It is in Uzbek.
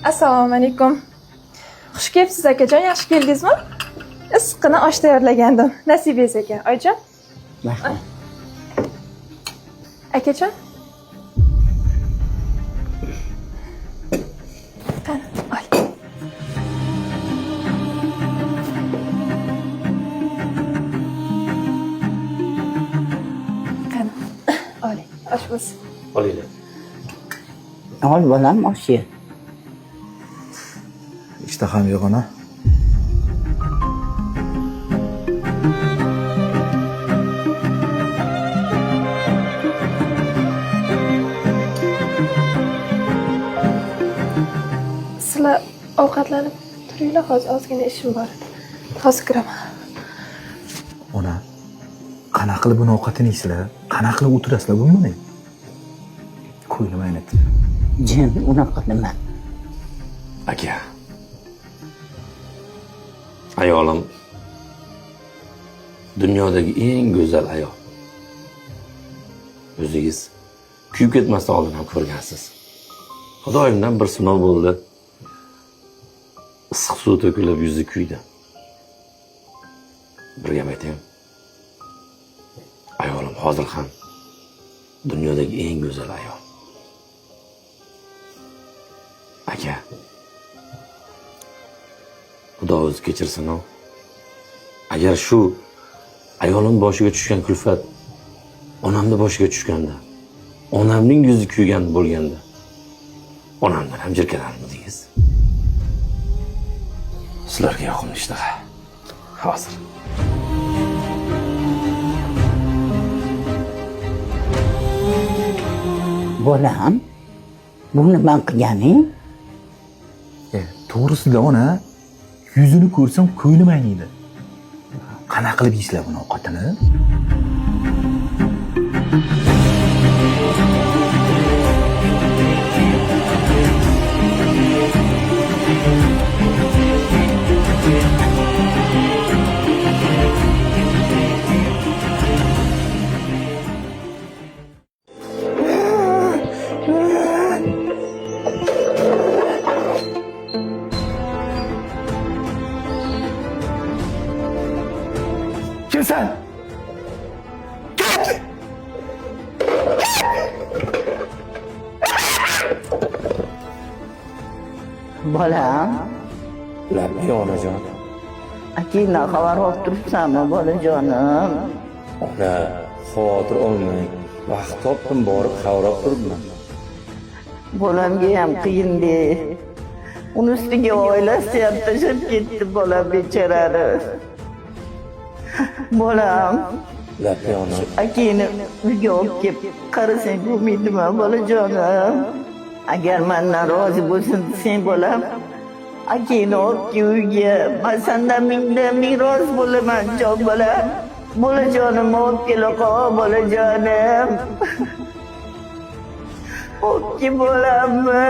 Assalomu alaykum. Xush kelibsiz akajon, yaxshi keldingizmi? Issiqqina osh tayyorlagandim. Nasibingiz ekan, oyijon. Rahmat. Akajon. Qani, ol. Qani, oling. Osh bo'lsin. Olinglar. Ol bolam osh ye. İştaham yo'q ona. Sizlar ovqatlanib turinglar, hozir ozgina ishim bor. Hozir kiraman. Ona. Qanaqa qilib buni ovqatini yeysizlar? Qanaqa qilib o'tirasizlar bunga? Ko'nglim aynadi. Jin unaqa nima? Aka. Ayolim dunyodagi eng go'zal ayol. O'zingiz kuyib ketmasdan oldin ham ko'rgansiz. Xudoyimdan bir sinov bo'ldi. Issiq suv to'kilib yuzi kuydi. Bir gap aytaymi? Ayolim hozir ham dunyodagi eng go'zal ayol. Aka. Xudo o'zi kechirsin. Agar shu ayolim boshiga tushgan kulfat onamning boshiga tushganda, onamning yuzi kuygan bo'lganda, onamdan ham jirkanarmidingiz? Sizlarga yoqimli ishtaha. Hozir. Bolam, bu nima qilganing? To'g'risida ona, yuzini ko'rsam ko'nglim ayniydi. Qanaqa qilib yeysizlar buni ovqatini? Kimsan? Bolam, Labbi onajon. akangdan xabar olib turibsanmi bolajonim? Ona, xavotir olmang. Vaqt topdim, borib xabar turibman. Bolamga ham qiyindi. Uni ustiga oilasi ham tashlab ketdi bolam bechorani. Bolam, Labbi ona. akangni uyga olib kelib qarasang bo'lmaydimi bolajonim? Agar mendan rozi bo'lsin desang bolam, akangni olib kel uyga. Men sendan ming rozi bo'laman jon bolam. Bolajonim olib kel bolajonim. Olib kel bolamni.